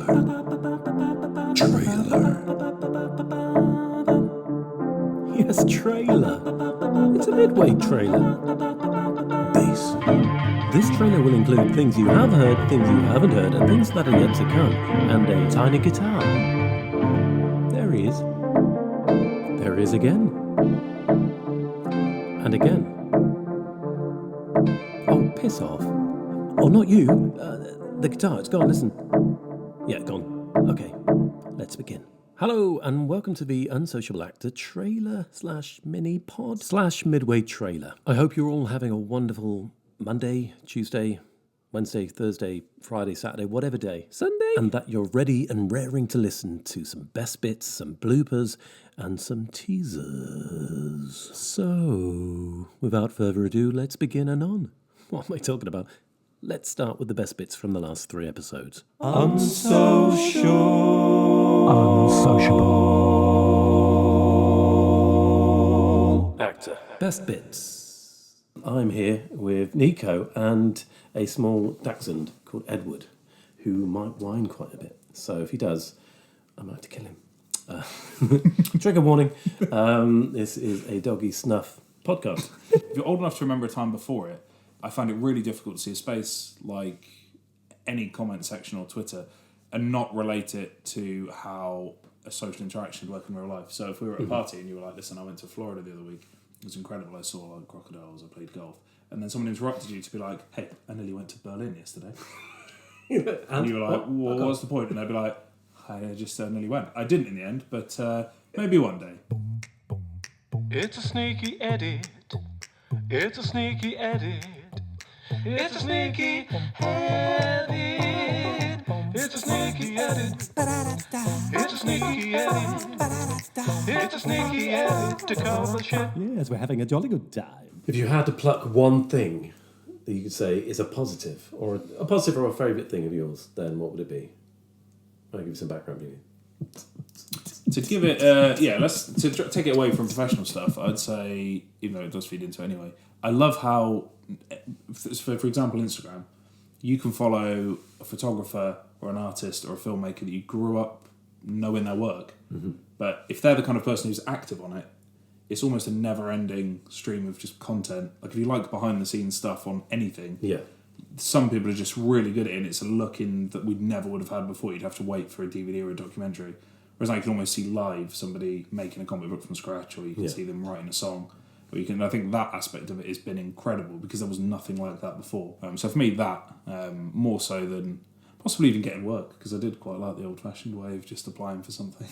Yes, trailer. It's a Midway trailer. Bass. This trailer will include things you have heard, things you haven't heard, and things that are yet to come. And a tiny guitar. There he is. There he is again. And again. Oh, piss off. Oh, not you. The guitar, it's gone, listen. Yeah, gone. Okay, let's begin. Hello, and welcome to the Unsociable Actor trailer / mini pod / Midway trailer. I hope you're all having a wonderful Monday, Tuesday, Wednesday, Thursday, Friday, Saturday, whatever day. Sunday. And that you're ready and raring to listen to some best bits, some bloopers, and some teasers. So, without further ado, let's begin anon. What am I talking about? Let's start with the best bits from the last 3 episodes. Unsociable Actor. Best bits. I'm here with Nico and a small dachshund called Edward, who might whine quite a bit. So if he does, I might have to kill him. Trigger warning. This is a doggy snuff podcast. If you're old enough to remember a time before it, I find it really difficult to see a space like any comment section or Twitter and not relate it to how a social interaction would work in real life. So if we were at a party and you were like, listen, I went to Florida the other week, it was incredible, I saw like crocodiles, I played golf, and then someone interrupted you to be like, hey, I nearly went to Berlin yesterday. And you were like, well, what's the point? And they'd be like, I just nearly went. I didn't in the end, but maybe one day. It's a sneaky edit. It's a sneaky edit. It's a sneaky edit. It's a sneaky edit. It's a sneaky edit. It's a sneaky edit to cover shit. Yes, we're having a jolly good time. If you had to pluck one thing that you could say is a positive or a favourite thing of yours, then what would it be? I'll give you some background music. To give it, to take it away from professional stuff, I'd say, even though it does feed into it anyway, I love how, for example, Instagram, you can follow a photographer or an artist or a filmmaker that you grew up knowing their work. Mm-hmm. But if they're the kind of person who's active on it, it's almost a never-ending stream of just content. Like if you like behind-the-scenes stuff on anything, some people are just really good at it, and it's a look in that we never would have had before. You'd have to wait for a DVD or a documentary. Whereas I can almost see live somebody making a comic book from scratch, or you can see them writing a song. Or you can. I think that aspect of it has been incredible because there was nothing like that before. So for me, that more so than possibly even getting work, because I did quite like the old-fashioned way of just applying for something.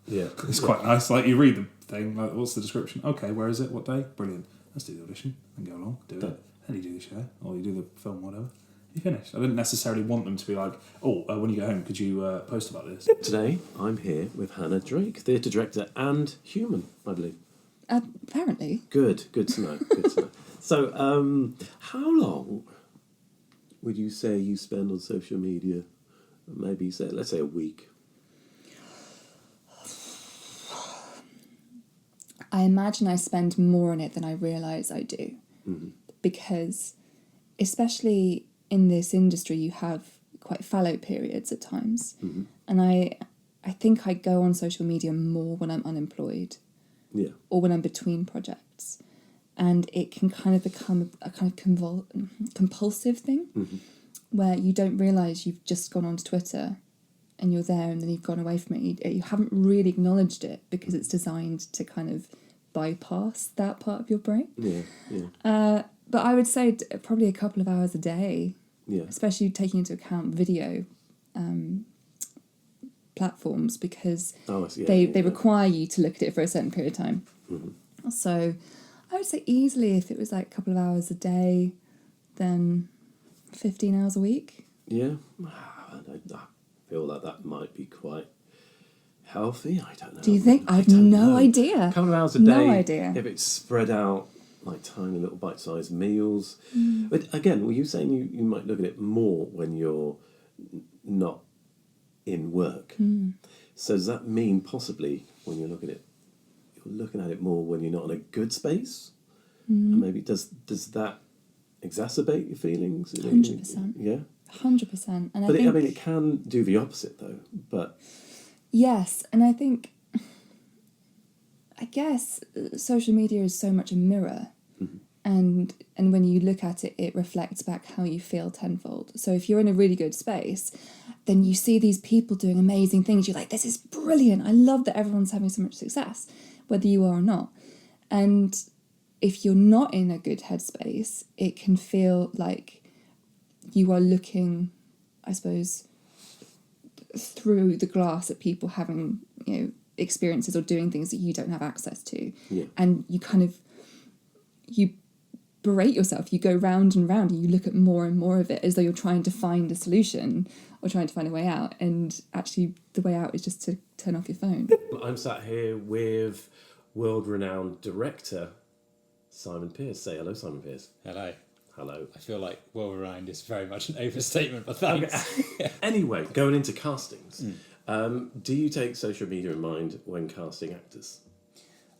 Yeah, it's quite nice. Like you read the thing, like what's the description? Okay, where is it? What day? Brilliant. Let's do the audition and go along, do it. Then you do the show, or you do the film, whatever. You finish. I didn't necessarily want them to be like, when you go home, could you post about this? Today, I'm here with Hannah Drake, theatre director and human, I believe. Apparently. Good to know. So, how long would you say you spend on social media? Maybe, let's say a week. I imagine I spend more on it than I realise I do. Mm-hmm. Because, especially in this industry, you have quite fallow periods at times. Mm-hmm. And I think I go on social media more when I'm unemployed. Yeah. Or when I'm between projects. And it can kind of become a kind of compulsive thing, where you don't realise you've just gone onto Twitter and you're there and then you've gone away from it. You haven't really acknowledged it because it's designed to kind of bypass that part of your brain. Yeah. But I would say probably a couple of hours a day, especially taking into account video platforms, because they require you to look at it for a certain period of time. Mm-hmm. So I would say easily, if it was like a couple of hours a day, then 15 hours a week. Yeah, I feel like that might be quite healthy. I don't know. Do you think? I have no idea. A couple of hours a day. No idea. If it's spread out like tiny little bite-sized meals. But again, were you saying you might look at it more when you're not in work? So does that mean possibly when you're looking at it more when you're not in a good space? And maybe does that exacerbate your feelings? 100%. Yeah? 100%. And But I think it can do the opposite though. But yes, and I guess social media is so much a mirror, and when you look at it, it reflects back how you feel tenfold. So if you're in a really good space, then you see these people doing amazing things. You're like, this is brilliant. I love that everyone's having so much success, whether you are or not. And if you're not in a good headspace, it can feel like you are looking, I suppose, through the glass at people having, experiences or doing things that you don't have access to. Yeah. And you berate yourself. You go round and round and you look at more and more of it as though you're trying to find a solution or trying to find a way out. And actually the way out is just to turn off your phone. I'm sat here with world-renowned director Simon Pearce. Say hello, Simon Pearce. Hello. Hello. I feel like well-renowned is very much an overstatement, but thanks. Okay. Anyway, going into castings, do you take social media in mind when casting actors?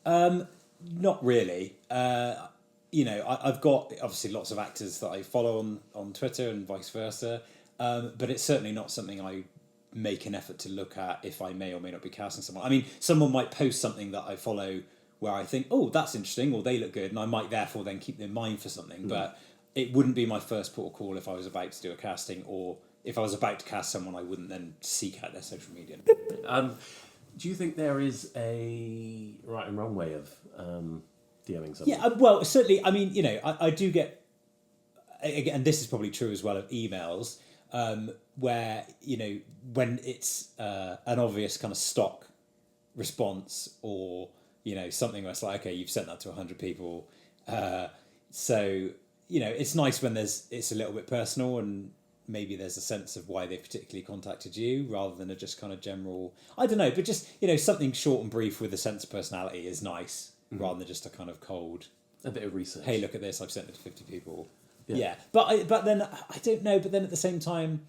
Not really. I've got obviously lots of actors that I follow on Twitter and vice versa, but it's certainly not something I make an effort to look at if I may or may not be casting someone. I mean, someone might post something that I follow where I think, oh, that's interesting, or they look good, and I might therefore then keep them in mind for something, but it wouldn't be my first port of call if I was about to do a casting, or if I was about to cast someone, I wouldn't then seek out their social media. Do you think there is a right and wrong way of DMing someone? Yeah, well, certainly, I mean, I do get, again, and this is probably true as well of emails, where, when it's an obvious kind of stock response or, something where it's like, okay, you've sent that to 100 people. So, it's nice when it's a little bit personal and maybe there's a sense of why they particularly contacted you rather than a just kind of general, I don't know, but just, something short and brief with a sense of personality is nice rather than just a kind of cold, a bit of research. Hey, look at this, I've sent it to 50 people. Yeah. But then I don't know, but then at the same time,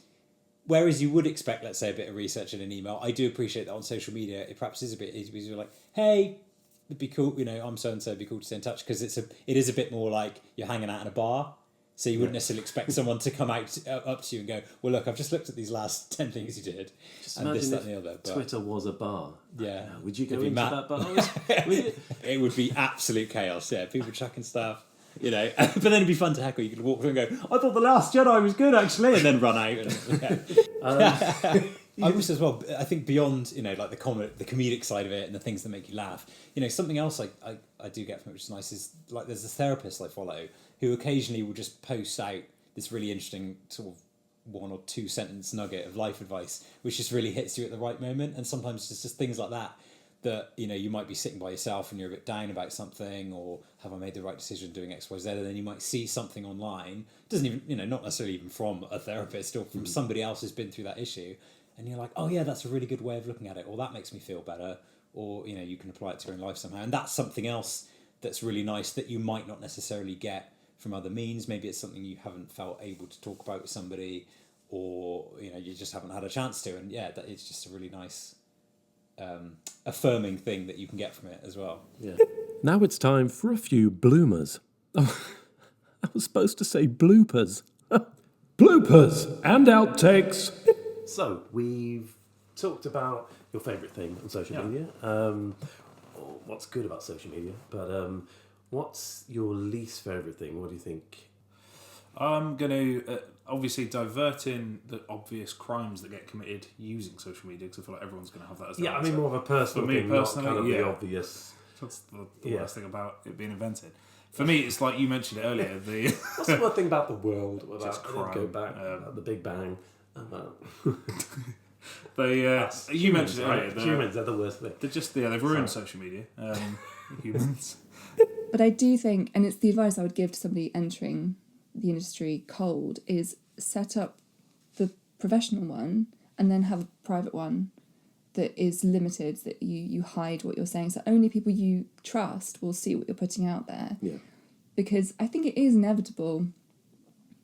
whereas you would expect, let's say, a bit of research in an email, I do appreciate that on social media it perhaps is a bit easier because you're like, hey, it'd be cool, I'm so-and-so, it'd be cool to stay in touch, because it is a bit more like you're hanging out in a bar. So you wouldn't necessarily expect someone to come up to you and go, well, look, I've just looked at these last 10 things you did. Just and imagine this, that, and the other. But Twitter was a bar. Yeah. Would you go into that bar? Would you? It would be absolute chaos, yeah. People chucking stuff, But then it'd be fun to heckle. You could walk through and go, I thought The Last Jedi was good, actually, and then run out. And, I wish as well, I think beyond, like the comedic side of it and the things that make you laugh, something else I do get from it, which is nice, is like there's a therapist I follow who occasionally will just post out this really interesting sort of 1 or 2 sentence nugget of life advice, which just really hits you at the right moment. And sometimes it's just things like that, you might be sitting by yourself and you're a bit down about something, or have I made the right decision doing X, Y, Z, and then you might see something online, doesn't even, not necessarily even from a therapist or from somebody else who's been through that issue. And you're like, oh yeah, that's a really good way of looking at it, or that makes me feel better, or you can apply it to your own life somehow. And that's something else that's really nice that you might not necessarily get from other means. Maybe it's something you haven't felt able to talk about with somebody, or you just haven't had a chance to. And yeah, it's just a really nice, affirming thing that you can get from it as well. Yeah. Now it's time for a few bloomers. Oh, I was supposed to say bloopers. Bloopers and outtakes. So, we've talked about your favourite thing on social media, or what's good about social media, but what's your least favourite thing? What do you think? I'm going to, obviously, diverting the obvious crimes that get committed using social media, because I feel like everyone's going to have that as their answer. more of a personal thing, personally, not kind of the obvious. That's the worst thing about it being invented. For me, it's like you mentioned it earlier. What's the one thing about the world? Just crime. Go back, the Big Bang. You mentioned it earlier. Humans are the worst thing. They've ruined social media. Humans. But I do think, and it's the advice I would give to somebody entering the industry cold, is set up the professional one and then have a private one that is limited, that you hide what you're saying, so only people you trust will see what you're putting out there. Yeah. Because I think it is inevitable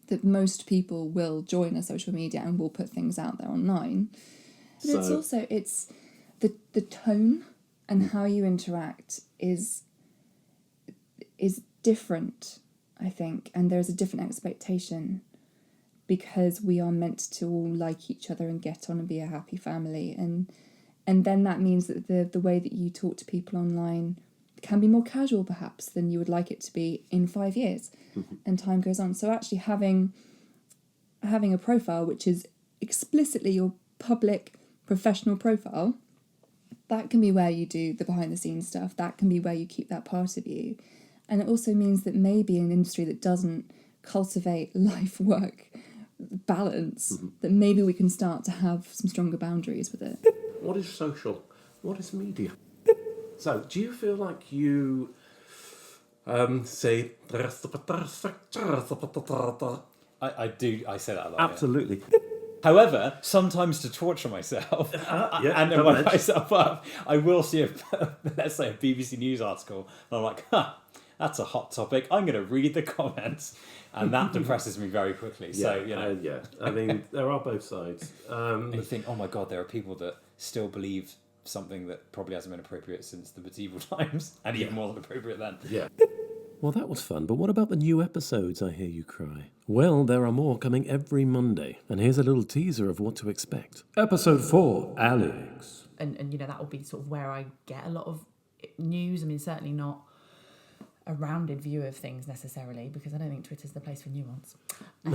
that most people will join a social media and will put things out there online. But it's the tone and how you interact is different, I think, and there's a different expectation because we are meant to all like each other and get on and be a happy family. And then that means that the way that you talk to people online can be more casual perhaps than you would like it to be in 5 years. And time goes on. So actually having a profile which is explicitly your public professional profile, that can be where you do the behind the scenes stuff. That can be where you keep that part of you. And it also means that maybe in an industry that doesn't cultivate life work balance, that maybe we can start to have some stronger boundaries with it. What is social? What is media? So, do you feel like you say... I do. I say that a lot. Absolutely. Yeah. However, sometimes to torture myself and then wind myself up, I will see let's say a BBC News article, and I'm like, that's a hot topic. I'm going to read the comments, and that depresses me very quickly. So I mean, there are both sides. And you think, oh my God, there are people that still believe something that probably hasn't been appropriate since the medieval times, and even more than appropriate then. Yeah. Well, that was fun, but what about the new episodes, I hear you cry? Well, there are more coming every Monday, and here's a little teaser of what to expect. Episode 4, Alex. And that will be sort of where I get a lot of news. I mean, certainly not a rounded view of things necessarily, because I don't think Twitter's the place for nuance. I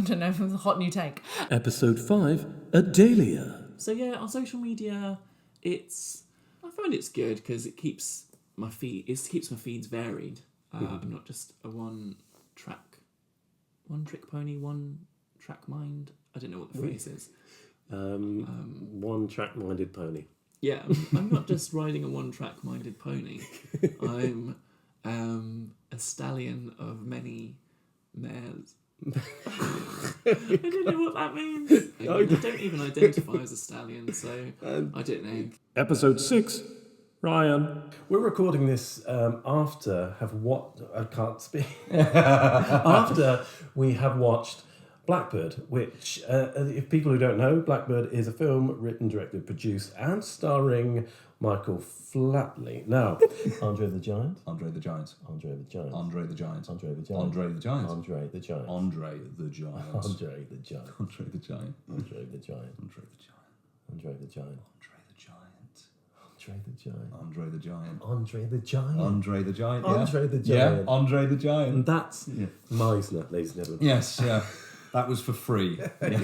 don't know if it's a hot new take. Episode 5, Adelia. So yeah, on social media, I find it's good because it keeps my feeds varied. I'm not just a one trick pony, one track mind. I don't know what the phrase is. One track minded pony. Yeah, I'm not just riding a one track minded pony. I'm a stallion of many mares. I don't know what that means. I don't even identify as a stallion, so I don't know. Episode 6, Ryan. We're recording this after we have watched Blackbird, which, if people who don't know, Blackbird is a film written, directed, produced, and starring Michael Flatley. Now, Andre the Giant. Andre the Giant. Andre the Giant. Andre the Giant. Andre the Giant. Andre the Giant. Andre the Giant. Andre the Giant. Andre the Giant. Andre the Giant. Andre the Giant. Andre the Giant. Andre the Giant. Andre the Giant. Andre the Giant. Andre the Giant. Andre the Giant. Yeah, Andre the Giant. And that's Meisner, ladies and gentlemen. Yes, yeah. That was for free. This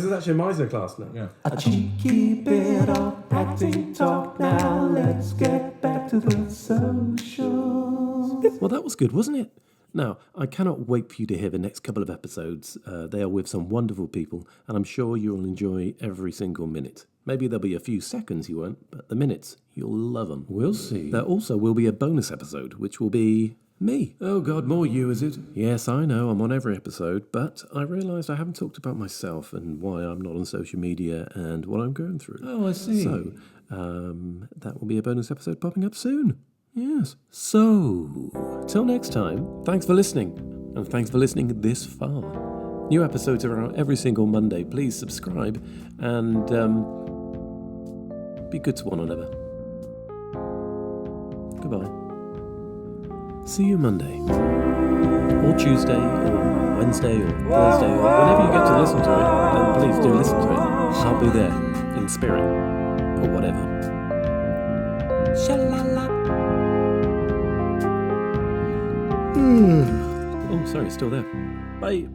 is actually a Meisner class now. Yeah. A cheeky bit of acting talk now. Let's get back to the socials. Well, that was good, wasn't it? Now, I cannot wait for you to hear the next couple of episodes. They are with some wonderful people, and I'm sure you'll enjoy every single minute. Maybe there'll be a few seconds you won't, but the minutes, you'll love them. We'll see. There also will be a bonus episode, which will be me. Oh God, more you, is it? Yes, I know, I'm on every episode, but I realised I haven't talked about myself and why I'm not on social media and what I'm going through. Oh, I see. So, that will be a bonus episode popping up soon. Yes. So, till next time, thanks for listening, and thanks for listening this far. New episodes are out every single Monday. Please subscribe and be good to one another. Goodbye. See you Monday, or Tuesday, or Wednesday, or Thursday, or whenever you get to listen to it, then please do listen to it. I'll be there, in spirit, or whatever. Sha-la-la. Oh, sorry, still there. Bye.